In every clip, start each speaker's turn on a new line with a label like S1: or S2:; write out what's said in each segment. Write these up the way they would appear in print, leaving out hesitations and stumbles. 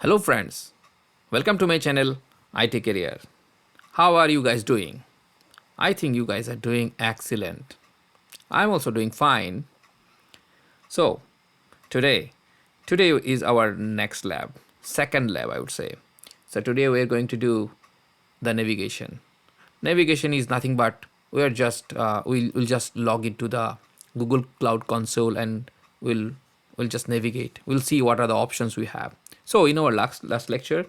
S1: Hello friends, welcome to my channel IT Career. How are you guys doing? I think you guys are doing excellent. I'm also doing fine. So, today today is our next lab, second lab I would say. So today we are going to do the navigation. Navigation is nothing but we'll just log into the Google Cloud Console and we'll just navigate. We'll see what are the options we have. So in our last lecture,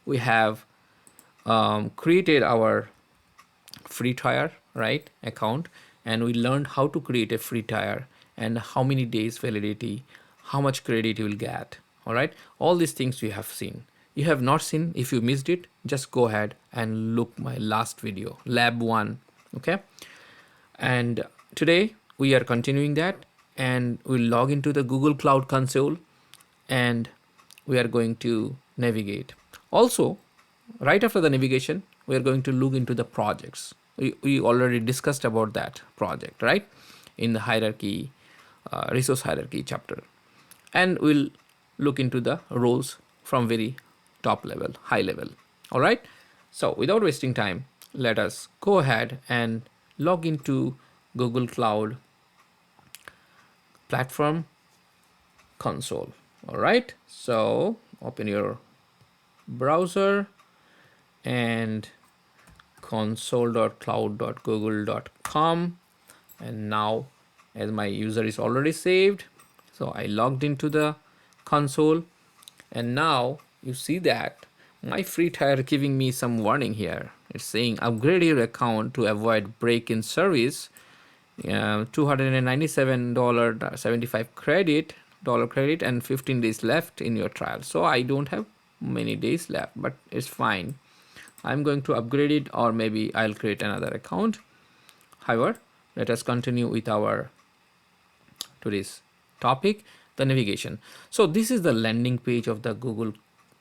S1: we have created our free tier right account, and we learned how to create a free tier and how many days validity, how much credit you will get. All right, all these things you have seen. You have not seen, if you missed it, just go ahead and look my last video, lab 1. Okay, and today we are continuing that, and we'll log into the Google Cloud Console, and we are going to navigate. Also, right after the navigation, we are going to look into the projects. We already discussed about that project, right, in the hierarchy, resource hierarchy chapter. And we'll look into the roles from very top level, high level. All right. So without wasting time, let us go ahead and log into Google Cloud Platform Console. All right. So open your browser and console.cloud.google.com, and now as my user is already saved, so I logged into the console, and now you see that my free tier giving me some warning here. It's saying upgrade your account to avoid break in service. $297.75 credit and 15 days left in your trial. So I don't have many days left, but it's fine. I'm going to upgrade it, or maybe I'll create another account. However, let us continue with our today's topic, the navigation. So this is the landing page of the Google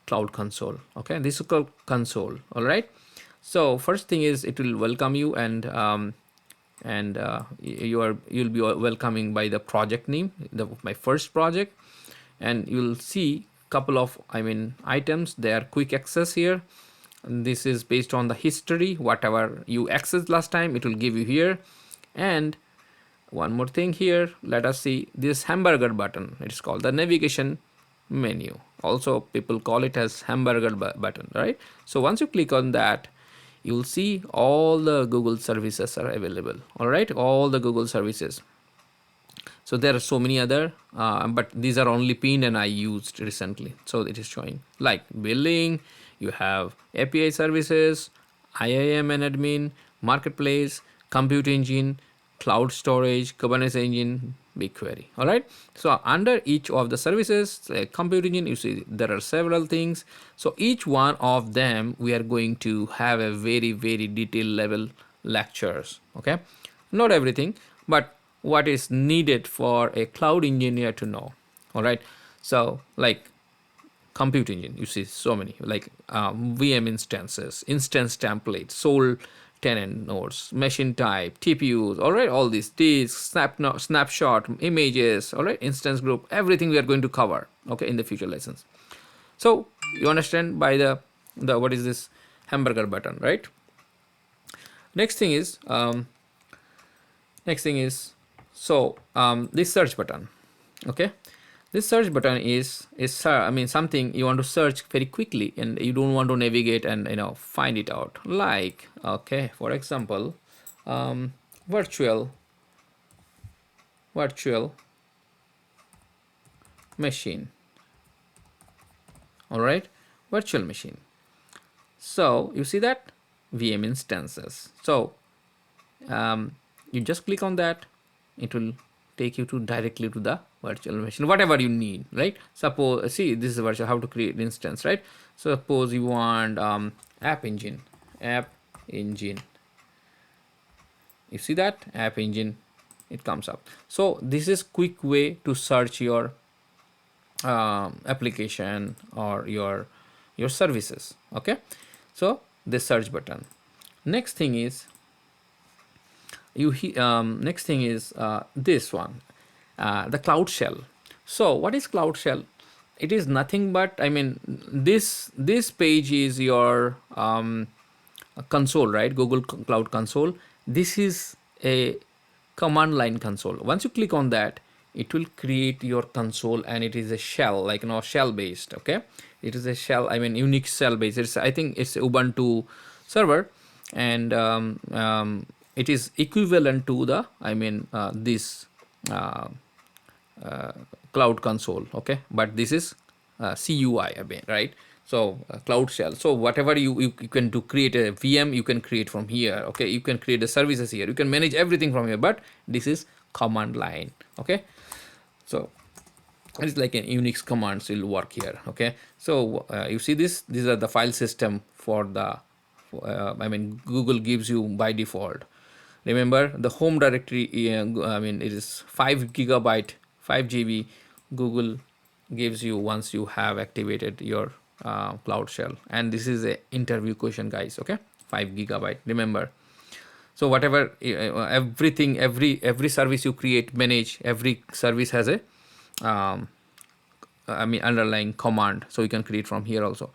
S1: Cloud Console. Okay, this is called console. All right. So first thing is it will welcome you, and you'll be welcoming by the project name, my first project, and you'll see couple of items. They are quick access here. And this is based on the history, whatever you accessed last time, it will give you here. And one more thing here, let us see this hamburger button. It is called the navigation menu. Also, people call it as hamburger button, right? So once you click on that, you will see all the Google services are available. All right, all the Google services. So there are so many other, but these are only pinned and I used recently. So it is showing like billing, you have API services, IAM and admin, marketplace, compute engine, cloud storage, Kubernetes engine, BigQuery. All right. So under each of the services, compute engine, you see there are several things. So each one of them, we are going to have a very, very detailed level lectures. Okay. Not everything, but what is needed for a cloud engineer to know. All right. So like compute engine, you see so many like VM instances, instance templates, sole tenant nodes, machine type, TPUs, all right, all these disks, snapshot images, all right, instance group, everything we are going to cover, okay, in the future lessons. So you understand by the what is this hamburger button, right? Next thing is this search button, okay. This search button is something you want to search very quickly, and you don't want to navigate and find it out. Like, okay, for example, virtual machine. All right, virtual machine. So you see that VM instances. So you just click on that, it will take you to directly to the virtual machine, whatever you need, right? Suppose, see, this is virtual, how to create instance, right? So suppose you want app engine, you see that app engine, it comes up. So this is quick way to search your application or your services, okay. So this search button. Next thing is this one, the Cloud Shell. So what is Cloud Shell? it is nothing but, I mean, this page is your console, right? Google Cloud Console. This is a command line console. Once you click on that, it will create your console, and it is a shell, like, shell based. Okay, it is a shell, I mean, Unix shell based. It's, I think it's Ubuntu server, and it is equivalent to the, I mean, this uh, cloud console. Okay, but this is CUI, I mean, right? So cloud shell. So whatever you can do, create a VM, you can create from here. Okay, you can create the services here, you can manage everything from here, but this is command line. Okay, so it's like an Unix commands will work here. Okay, so you see this, these are the file system for the I mean, Google gives you by default. Remember the home directory, I mean, it is 5 GB, 5 GB. Google gives you once you have activated your cloud shell. And this is a interview question, guys. Okay, 5 GB, remember. So whatever, everything, every service you create, manage, every service has a I mean, underlying command, so you can create from here also.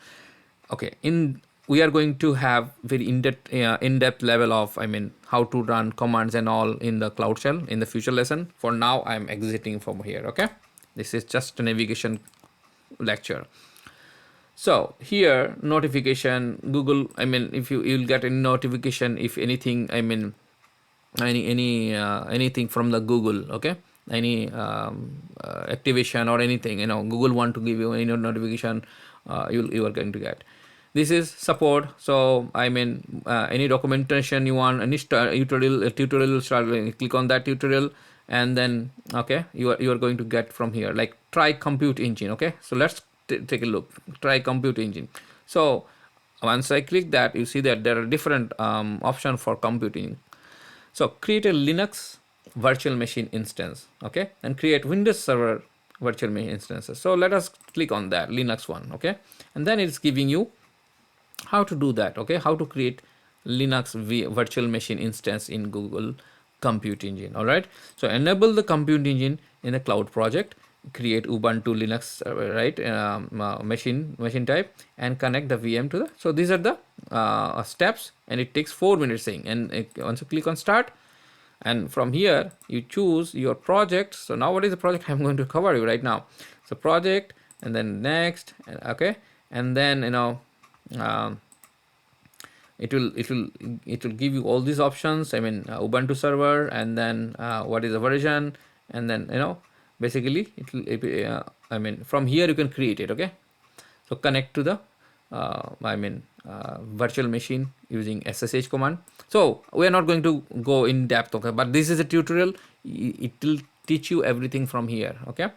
S1: Okay, we are going to have very in-depth level of, I mean, how to run commands and all in the cloud shell in the future lesson. For now, I'm exiting from here. Okay, this is just a navigation lecture. So here, notification, Google, I mean, if you'll get a notification if anything, I mean, anything from the Google. Okay, any activation or anything, Google want to give you any notification, you are going to get. This is support. So I mean, any documentation you want, any tutorial start, click on that tutorial, and then okay, you are going to get from here, like try compute engine. Okay, so let's take a look, try compute engine. So once I click that, you see that there are different options for computing. So create a Linux virtual machine instance. Okay, and create Windows Server virtual machine instances. So let us click on that Linux one. Okay, and then it's giving you how to do that. Okay, how to create Linux virtual machine instance in Google Compute Engine. All right, so enable the Compute Engine in the cloud project, create Ubuntu Linux right, machine type, and connect the VM to the. So these are the steps, and it takes 4 minutes saying. And once you click on start, and from here you choose your project. So now what is the project I'm going to cover you right now? So project, and then next. Okay, and then it will give you all these options. I mean, Ubuntu server, and then what is the version, and then basically it will I mean, from here you can create it. Okay, so connect to the I mean, virtual machine using SSH command. So we are not going to go in depth. Okay, but this is a tutorial, it will teach you everything from here. Okay,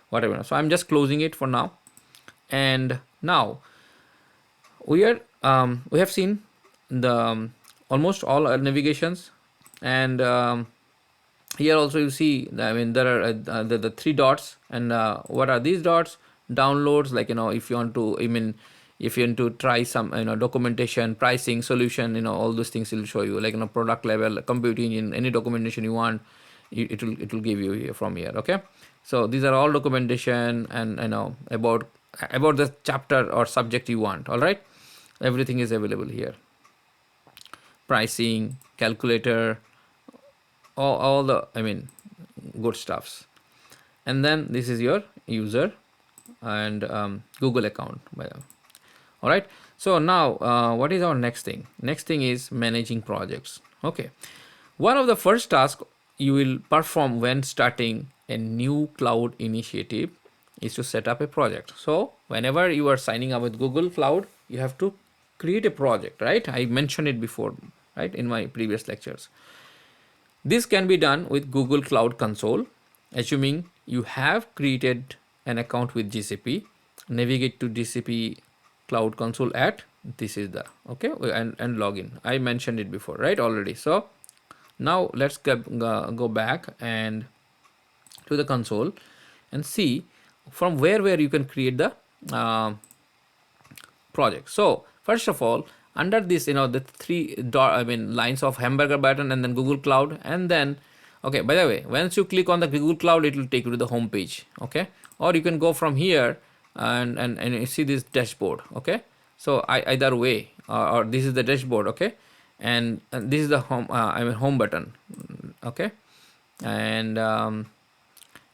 S1: whatever. So I'm just closing it for now. And now we have seen the almost all navigations, and here also you see, I mean, there are the 3 dots, and what are these dots? Downloads, like if you want to, I mean, if you want to try some documentation, pricing, solution, all those things will show you, like product level, compute engine, any documentation you want, it will give you here from here. Okay, so these are all documentation, and about the chapter or subject you want. All right, everything is available here. Pricing, calculator, all the, I mean, good stuffs. And then this is your user and Google account. All right, so now what is our next thing? Next thing is managing projects. Okay, one of the first tasks you will perform when starting a new cloud initiative is to set up a project. So whenever you are signing up with Google Cloud, you have to create a project, right? I mentioned it before, right, in my previous lectures. This can be done with Google Cloud Console. Assuming you have created an account with GCP, navigate to GCP Cloud Console at, this is the, okay, and login. I mentioned it before, right, already. So now let's go back and to the console and see from where you can create the project. So first of all, under this, the 3 I mean, lines of hamburger button, and then Google Cloud, and then okay, by the way, once you click on the Google Cloud, it will take you to the home page. Okay, or you can go from here and you see this dashboard. Okay, so either way, or this is the dashboard. Okay, and this is the home, home button. Okay, and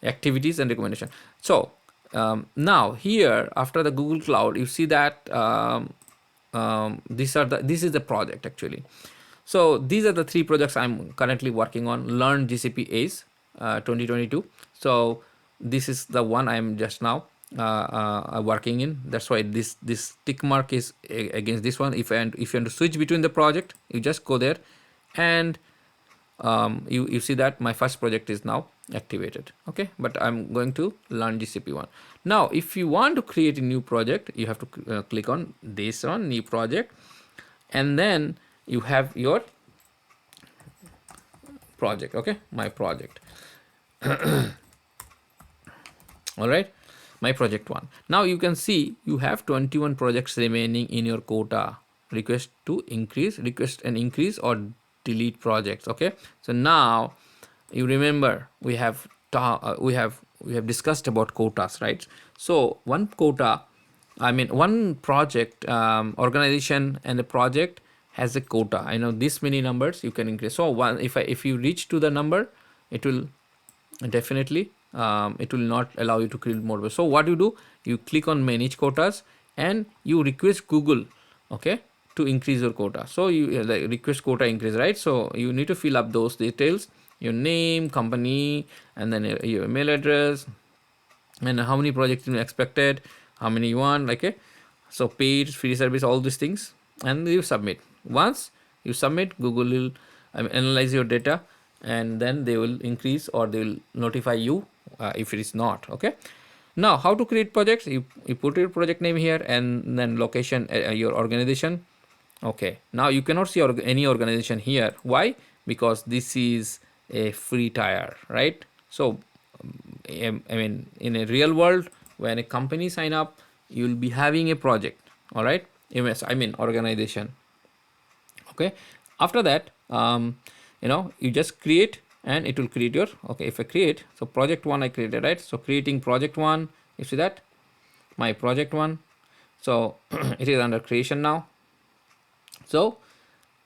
S1: activities and recommendation. So now here, after the Google Cloud, you see that this is the project actually. So these are the three projects I'm currently working on. Learn GCP ACE 2022. So this is the one I'm just now working in. That's why this tick mark is against this one. If you want to switch between the project, you just go there, and you see that my first project is now activated. Okay, but I'm going to learn GCP one. Now if you want to create a new project, you have to click on this one, new project, and then you have your project. Okay, my project. All right, my project one. Now you can see you have 21 projects remaining in your quota. Request to increase, request and increase or delete projects. Okay, so now you remember we have discussed about quotas, right? So one quota, one project, organization and a project has a quota. I know this many numbers you can increase. So one, if you reach to the number, it will definitely it will not allow you to create more. So what you do, you click on manage quotas and you request Google, okay, to increase your quota. So you like request quota increase, right? So you need to fill up those details, your name, company, and then your email address, and how many projects you expected, how many you want, okay. So paid, free service, all these things, and you submit. Once you submit, Google will analyze your data, and then they will increase or they will notify you if it is not. Okay, now how to create projects? You put your project name here, and then location, your organization. Okay, now you cannot see any organization here. Why? Because this is a free tier, right? So in a real world, when a company sign up, you will be having a project. All right, organization. Okay, after that, you just create, and it will create your, okay, if I create, so project one I created, right? So creating project one, you see that my project one. So it is under creation now. So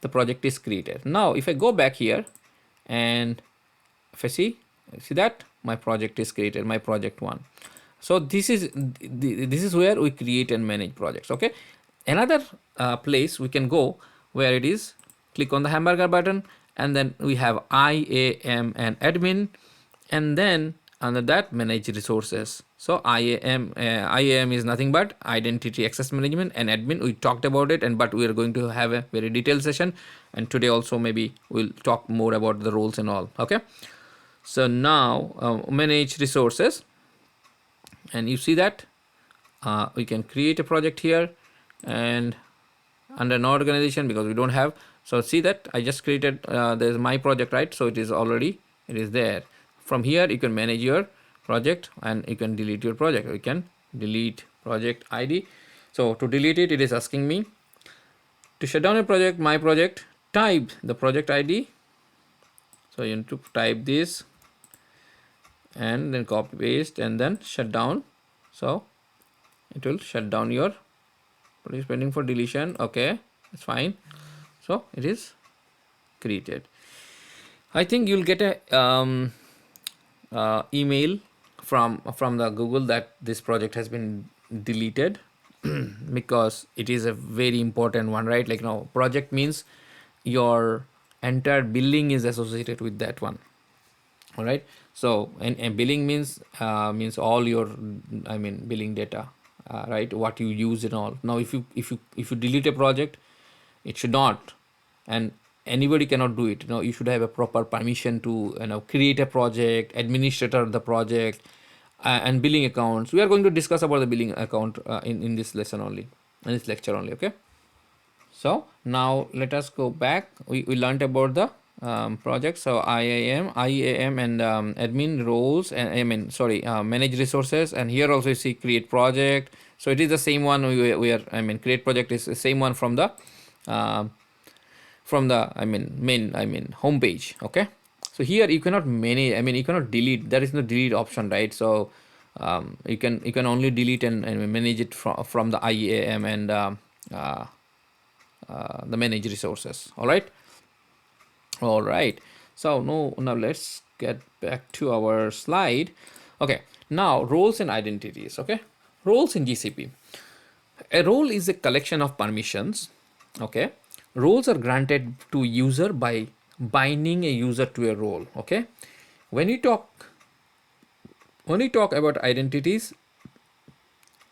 S1: the project is created. Now if I go back here, and if I see that my project is created, my project one. So this is where we create and manage projects. Okay, another place we can go, where it is click on the hamburger button, and then we have IAM and admin, and then under that manage resources. So IAM is nothing but identity access management, and admin we talked about it, and but we are going to have a very detailed session, and today also maybe we'll talk more about the roles and all. Okay, so now manage resources, and you see that we can create a project here, and under no organization, because we don't have. So see that I just created, there's my project, right? So it is there. From here you can manage your project, and you can delete your project. You can delete project ID. So to delete it, it is asking me to shut down a project, my project, type the project ID. So you need to type this, and then copy paste, and then shut down. So it will shut down your, please pending for deletion. Okay, it's fine. So it is created. I think you'll get a email from the Google that this project has been deleted because it is a very important one, right? Like now project means your entire billing is associated with that one. All right, so and billing means all your billing data, right, what you use and all. Now if you delete a project, it should not, and anybody cannot do it. You should have a proper permission to create a project, administrator of the project, and billing accounts. We are going to discuss about the billing account in this lesson only, in this lecture only. Okay, so now let us go back. We learned about the project. So IAM and admin roles, and manage resources, and here also you see create project. So it is the same one we are, create project is the same one from the main home page. Okay, so here you cannot manage, you cannot delete. There is no delete option, right? So You can only delete and manage it from the IAM and uh, the manage resources. All right. So now let's get back to our slide. Okay. Now roles and identities. Okay. Roles in GCP. A role is a collection of permissions. Okay. Roles are granted to user by binding a user to a role. Okay. When we talk about identities,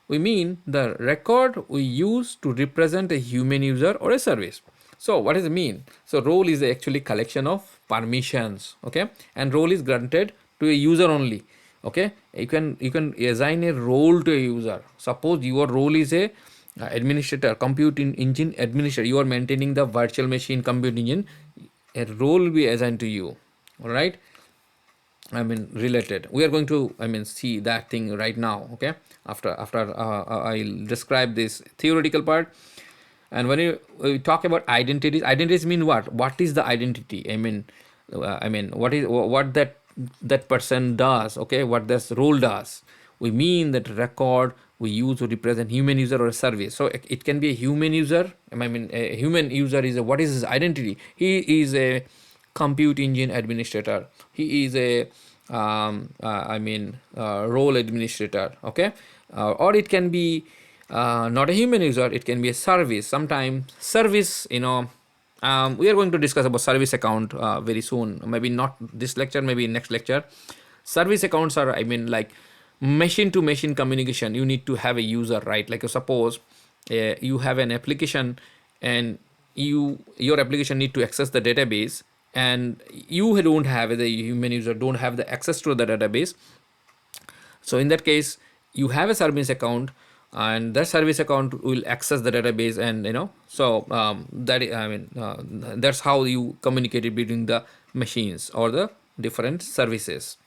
S1: we mean the record we use to represent a human user or a service. So what does it mean? So role is actually collection of permissions, okay, and role is granted to a user only. Okay, you can assign a role to a user. Suppose your role is a administrator, engine administrator. You are maintaining the virtual machine compute engine. A role will be assigned to you. All right, related. We are going to, see that thing right now. Okay, after I'll describe this theoretical part. And when we talk about identities mean what? What is the identity? What that person does? Okay, what this role does? We mean that record we use to represent human user or a service. So it can be a human user. A human user is what is his identity? He is a compute engine administrator. He is a role administrator. Okay, or it can be not a human user. It can be a service. Sometimes service, we are going to discuss about service account very soon. Maybe not this lecture, maybe next lecture. Service accounts are, like machine to machine communication. You need to have a user, right? Like suppose you have an application, and your application need to access the database, and you don't have, the human user don't have the access to the database. So in that case, you have a service account, and that service account will access the database, and that's how you communicate it between the machines or the different services.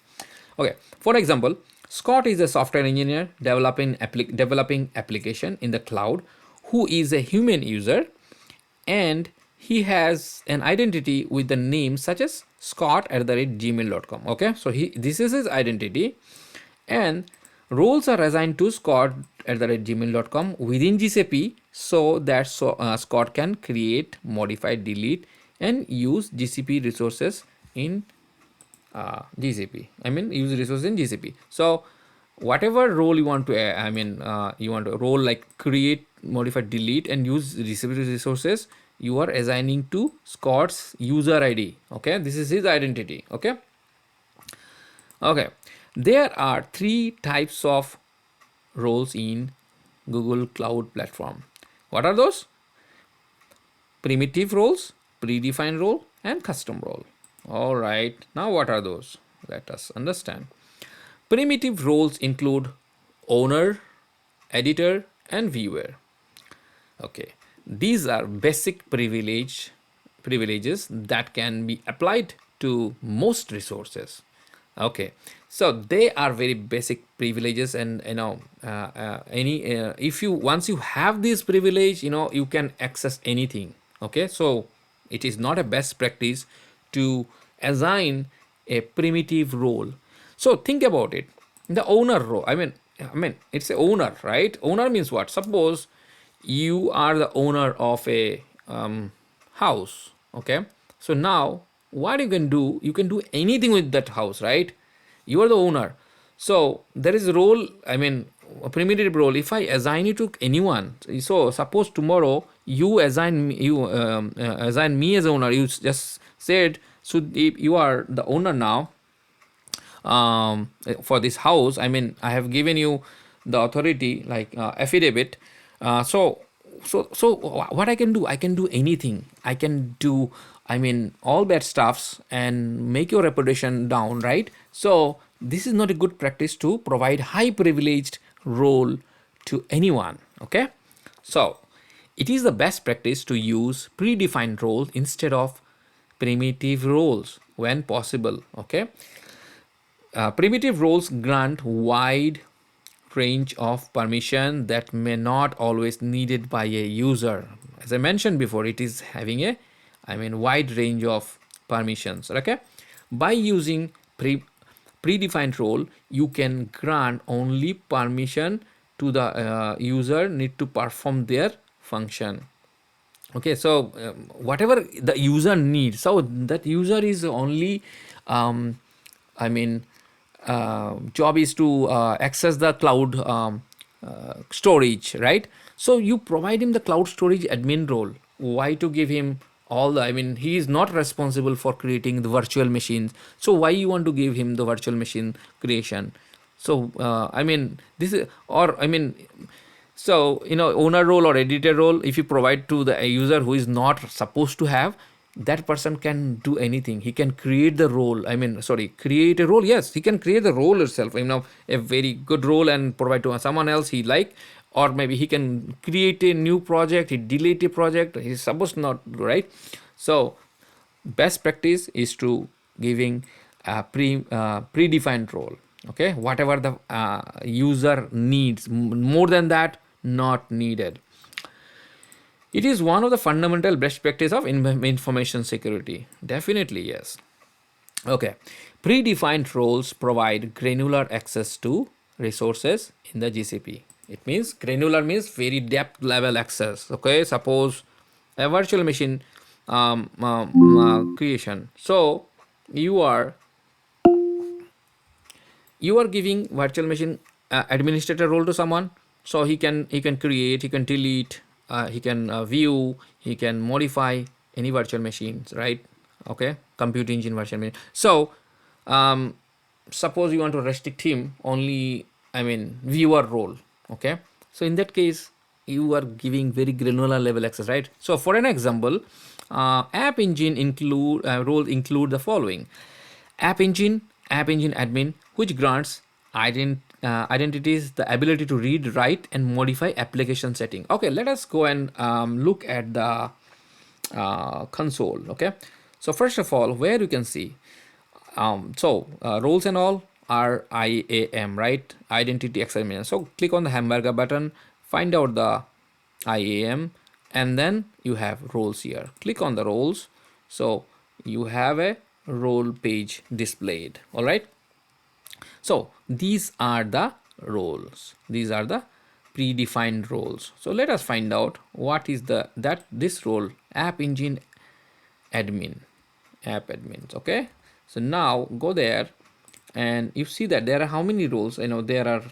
S1: Okay, for example, Scott is a software engineer developing application in the cloud, who is a human user, and he has an identity with the name such as scott@gmail.com. Okay, so this is his identity, and roles are assigned to scott@gmail.com within GCP, so that Scott can create, modify, delete, and use GCP resources in GCP. Use resources in GCP. So whatever role you want to, you want to role like create, modify, delete, and use GCP resources, you are assigning to Scott's user ID. Okay, this is his identity. Okay. There are three types of roles in Google Cloud Platform. What are those? Primitive roles, predefined role, and custom role. All right. Now what are those? Let us understand. Primitive roles include owner, editor, and viewer. Okay. These are basic privileges that can be applied to most resources. Okay, so they are very basic privileges, and if you once you have this privilege, you can access anything. Okay, so it is not a best practice to assign a primitive role. So think about it. The owner role. It's a owner, right? Owner means what? Suppose you are the owner of a house. Okay, so now what you can do anything with that house, right? You are the owner. So there is a role, a primitive role. If I assign it to anyone, so suppose tomorrow you assign me as owner. You just said, so if you are the owner now for this house. I have given you the authority, like affidavit. So what I can do? I can do anything. I can do, all bad stuffs and make your reputation down, right? So this is not a good practice to provide high privileged role to anyone. Okay, so it is the best practice to use predefined roles instead of primitive roles when possible. Okay, primitive roles grant wide range of permission that may not always needed by a user. As I mentioned before, it is having a wide range of permissions. Okay, by using predefined role, you can grant only permission to the user need to perform their function. Okay, so whatever the user needs, so that user is only I mean job is to access the cloud storage, right? So you provide him the cloud storage admin role. Why to give him all the, I mean, he is not responsible for creating the virtual machines, so why you want to give him the virtual machine creation? So I mean, this is, or I mean, so, owner role or editor role, if you provide to the user who is not supposed to have, that person can do anything. He can create the role. I mean, sorry, create a role. Yes, he can create the role itself. A very good role and provide to someone else he like, or maybe he can create a new project. He delete a project. He's supposed not to, right? So, best practice is to giving a predefined role. Okay, whatever the user needs, more than that not needed. It is one of the fundamental best practice of information security. Definitely yes. Okay, predefined roles provide granular access to resources in the GCP. It means granular means very depth level access. Okay, suppose a virtual machine creation. So you are giving virtual machine administrator role to someone, so he can create, he can delete, he can view, he can modify any virtual machines, right? Okay, compute engine virtual machine. So um, suppose you want to restrict him only, I mean, viewer role. Okay, so in that case you are giving very granular level access, right? So for an example, app engine include role include the following: app engine, app engine admin, which grants identities the ability to read, write, and modify application setting. Okay, let us go and look at the console. Okay, so first of all, where you can see, roles and all are IAM, right? Identity access manager. So click on the hamburger button, find out the IAM, and then you have roles here. Click on the roles. So you have a role page displayed. All right. So these are the roles. These are the predefined roles. So let us find out what is this role: app engine admin, app admins. Okay, so now go there and you see that there are how many roles. There are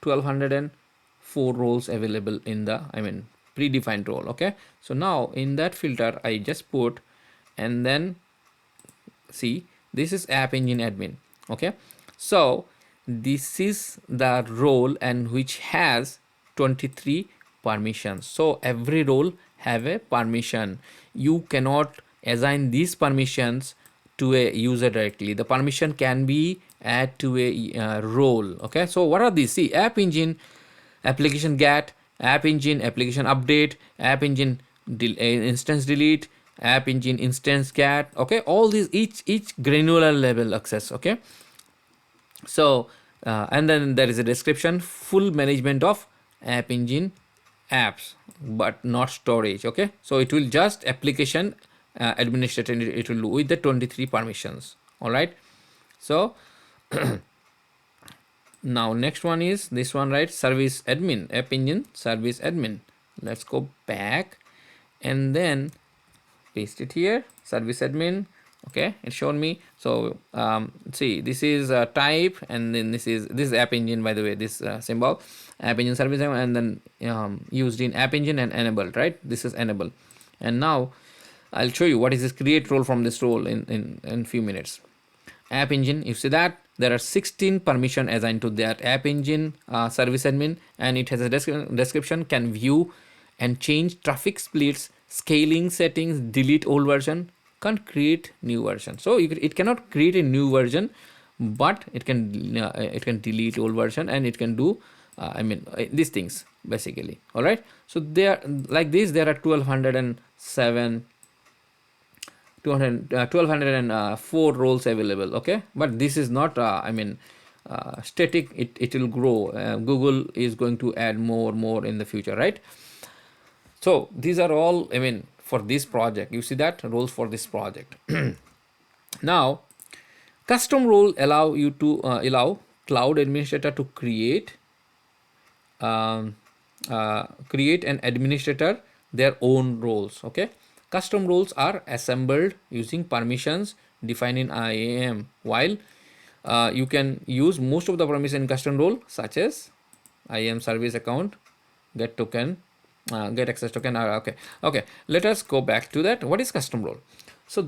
S1: 1204 roles available in the, I mean, predefined role. Okay, so now in that filter I just put, and then see, this is app engine admin. Okay, so this is the role and which has 23 permissions. So every role have a permission. You cannot assign these permissions to a user directly. The permission can be add to a role. Okay, so what are these? See, app engine application get, app engine application update, app engine instance delete, app engine instance get. Okay, all these, each granular level access. Okay, so and then there is a description: full management of app engine apps but not storage. Okay, so it will just application administrator, it will do with the 23 permissions. All right, so now next one is this one, right? Service admin, app engine service admin. Let's go back and then paste it here, service admin. Okay, it showed me. So see, this is type, and then this is app engine, by the way, this symbol, app engine service, and then used in app engine and enabled, right? This is enable. And now I'll show you what is this create role from this role in few minutes. App engine, you see that there are 16 permission assigned to that app engine service admin, and it has a description: can view and change traffic splits, scaling settings, delete old version, can't create new version. So it cannot create a new version, but it can delete old version, and it can do these things basically. All right, so there, like this, there are 1207 1204 roles available. Okay, but this is not static. It will grow. Google is going to add more in the future, right? So these are all, I mean, for this project, you see that roles for this project. Now Custom role allow you to allow cloud administrator to um, create and administrator their own roles. Okay, custom roles are assembled using permissions defined in IAM, while you can use most of the permission in custom role, such as IAM service account, get token, get access token. Okay, let us go back to that. What is custom role? So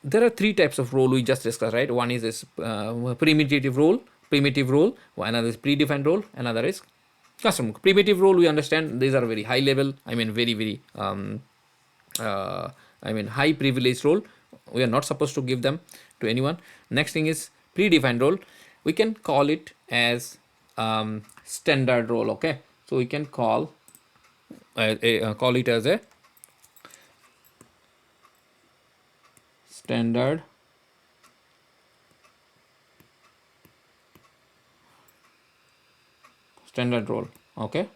S1: there are three types of role we just discussed, right? One is this primitive role, another is predefined role, another is custom. Primitive role, we understand these are very high level, I mean very uh, I mean high privilege role. We are not supposed to give them to anyone. Next thing is predefined role. We can call it as standard role. Okay, so we can call call it as a standard role. Okay,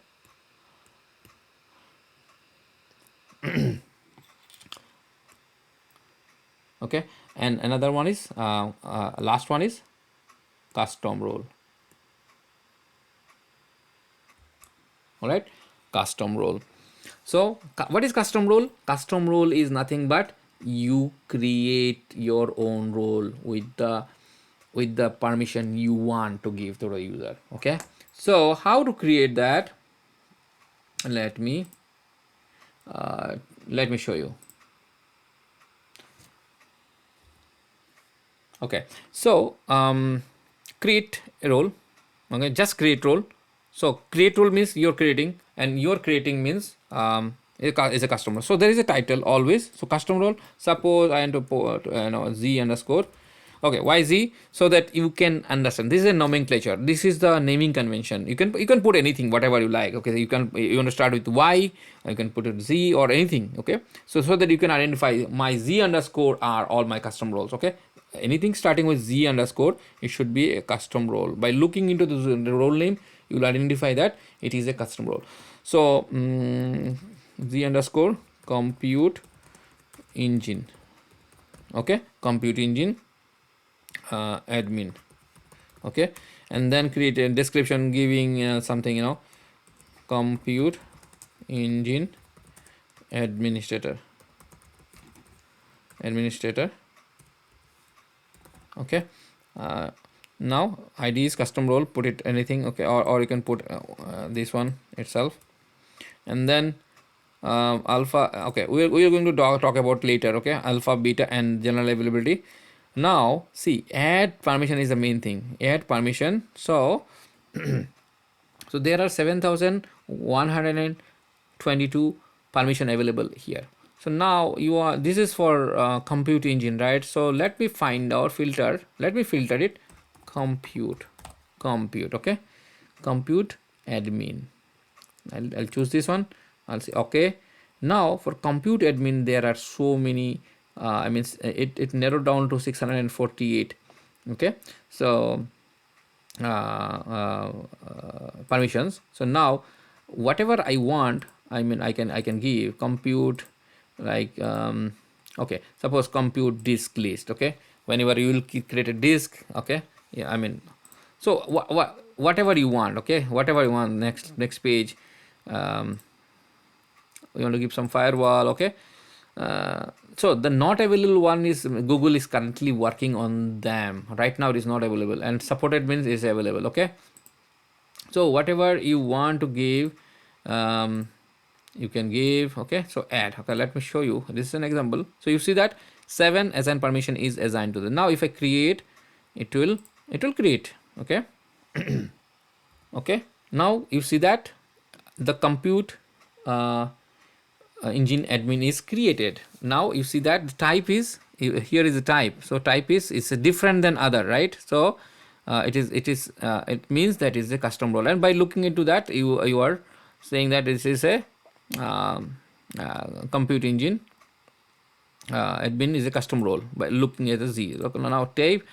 S1: okay, and another one is last one is custom role. All right, custom role. So what is custom role? Custom role is nothing but you create your own role with the permission you want to give to the user. Okay, so how to create that? Let me show you. Okay, so create a role. Okay, just create role. So create role means you're creating, and you're creating means is a customer. So there is a title always. So custom role. Suppose I want to put Z underscore. Okay, why Z? So that you can understand. This is a nomenclature. This is the naming convention. You can put anything, whatever you like. Okay, you want to start with Y. You can put it Z or anything. Okay, so that you can identify my Z underscore are all my custom roles. Okay, anything starting with Z underscore, it should be a custom role. By looking into the role name, you will identify that it is a custom role. So Z underscore compute engine. Okay, compute engine admin. Okay, and then create a description giving something, compute engine administrator. Okay, now ID is custom role, put it anything. Okay, or you can put this one itself, and then alpha. Okay, we are going to talk about later. Okay, alpha, beta, and general availability. Now see, add permission is the main thing. Add permission. So so there are 7,122 permission available here. So now this is for compute engine, right? So let me find out filter. Let me filter it. Compute. Okay, compute admin. I'll choose this one. I'll say okay. Now for compute admin, there are so many. I mean, it narrowed down to 648. Okay, so permissions. So now whatever I want, I mean, I can give compute, like okay, suppose compute disk list. Okay, whenever you will create a disk. Okay, yeah, I mean, so whatever you want. Okay, whatever you want. Next page. We want to give some firewall. Okay, so the not available one is Google is currently working on them. Right now it is not available, and supported means is available. Okay, so whatever you want to give, you can give. Okay, so add. Okay, let me show you. This is an example. So you see that 7 assign permission is assigned to the. Now if I create, it will create. Okay. Okay, now you see that the compute engine admin is created. Now you see that the type is here is the type. So type is different than other, right? So it means that is a custom role, and by looking into that, you are saying that this is a compute engine admin is a custom role by looking at the Z. Okay, now type.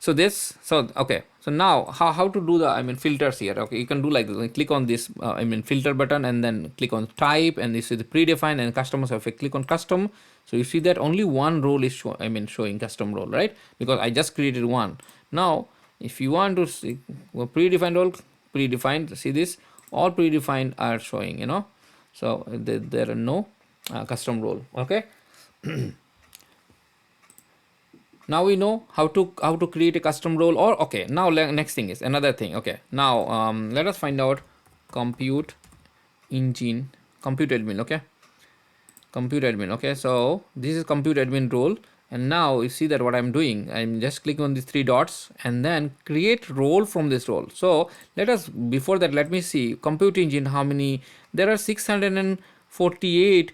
S1: So this, so okay, so now how to do the, I mean, filters here. Okay, you can do like this. Like, click on this I mean, filter button, and then click on type, and this is the predefined and custom. So if I click on custom, so you see that only one role is showing custom role, right? Because I just created one. Now if you want to see predefined role, predefined, see this, all predefined are showing, you know. So there are no custom role. Okay. Now we know how to create a custom role. Or okay, now next thing is another thing. Okay, now let us find out compute engine, compute admin. Okay, compute admin. Okay, so this is compute admin role, and now you see that what I'm doing, I'm just clicking on these three dots and then create role from this role. So let us, before that, let me see compute engine, how many there are. 648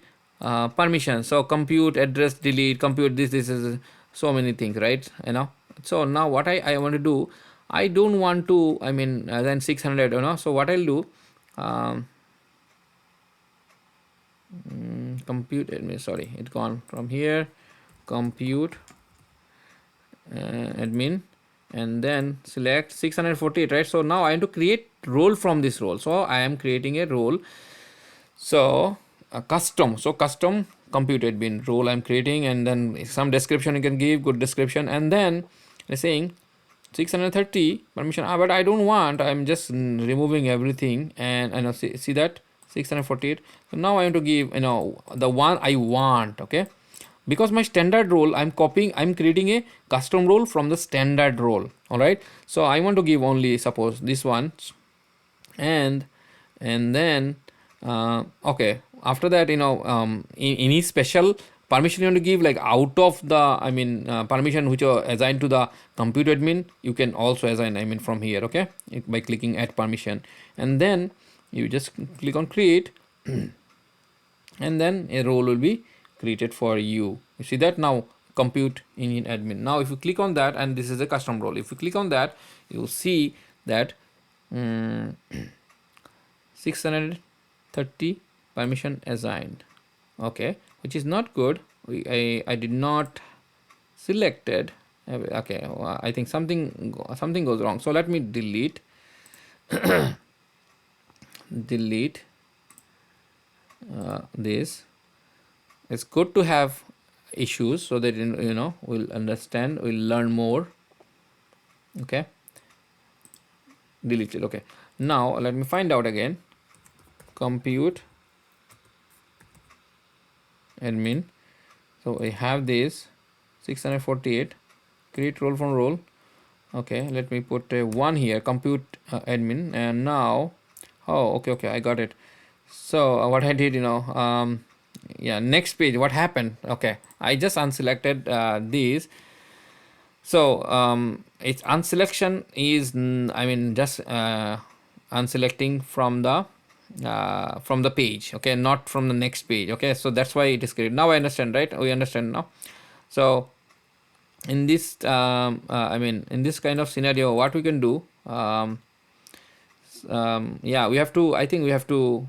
S1: permissions. So compute address, delete, compute this is so many things, right? You know. So now what I want to do, I don't want to, I mean, then 600, you know. So what I'll do, um, compute admin, sorry, it gone from here, compute admin, and then select 648, right? So now I want to create role from this role. So I am creating a role. So custom, so custom compute admin role I'm creating, and then some description you can give, good description, and then I'm saying 630 permission. But I don't want, I'm just removing everything, and I know, see that 648. So now I want to give, you know, the one I want. Okay, because my standard role, I'm copying, I'm creating a custom role from the standard role. All right, so I want to give only, suppose, this one, and then okay, after that, you know, any special permission you want to give, like out of the, I mean, permission which are assigned to the compute admin, you can also assign, I mean, from here. Okay, by clicking add permission, and then you just click on create, and then a role will be created for you. You see that now, compute engine admin. Now if you click on that, and this is a custom role, if you click on that, you see that 630 permission assigned. Okay, which is not good. I did not selected. Okay, I think something goes wrong. So let me delete delete this. It's good to have issues so that, you know, we'll understand, we'll learn more. Okay, delete it. Okay, now let me find out again, compute admin. So I have this 648, create role from role. Okay, let me put a 1 here, compute admin, and now, oh, okay, I got it. So what I did, you know, yeah, next page, what happened? Okay, I just unselected these. So its unselection is, I mean, just unselecting from the page. Okay, not from the next page. Okay, so that's why it is created. Now I understand, right? We understand now. So in this I mean, in this kind of scenario, what we can do, yeah, we have to, I think we have to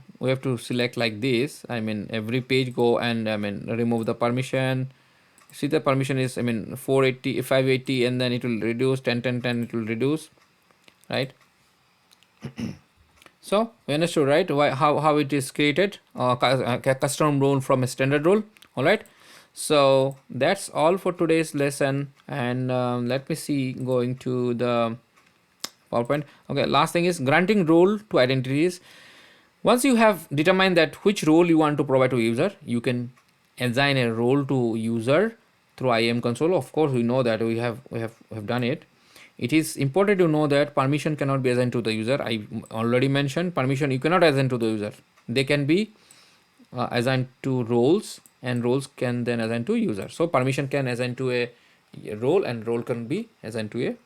S1: select like this. I mean, every page go and, I mean, remove the permission. See, the permission is, I mean, 480, 580, and then it will reduce 10, 10, 10, it will reduce, right? So we understood, right? Why, how it is created, custom role from a standard role. All right, so that's all for today's lesson. And let me see, going to the PowerPoint. Okay, last thing is granting role to identities. Once you have determined that which role you want to provide to user, you can assign a role to user through IAM console. Of course, we know that we have done it. It is important to know that permission cannot be assigned to the user. I already mentioned permission you cannot assign to the user. They can be assigned to roles, and roles can then assign to user. So permission can assign to a role, and role can be assigned to a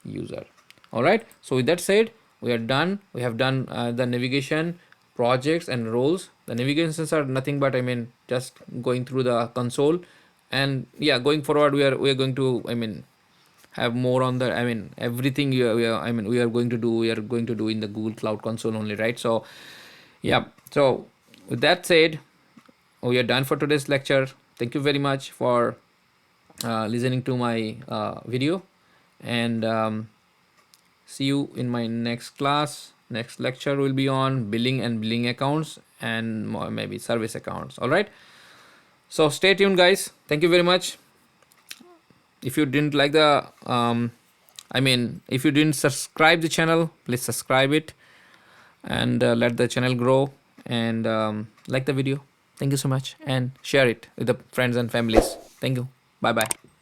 S1: user. All right, so with that said, we are done. We have done the navigation, projects, and roles. The navigations are nothing but, I mean, just going through the console. And yeah, going forward, we are going to, I mean, have more on the, I mean, everything we are going to do in the Google Cloud Console only, right? So yeah, so with that said, we are done for today's lecture. Thank you very much for listening to my video, and see you in my next class. Next lecture will be on billing and billing accounts and maybe service accounts. All right, so stay tuned guys. Thank you very much. If you didn't like the if you didn't subscribe the channel, please subscribe it, and let the channel grow, and like the video. Thank you so much, and share it with the friends and families. Thank you. Bye bye.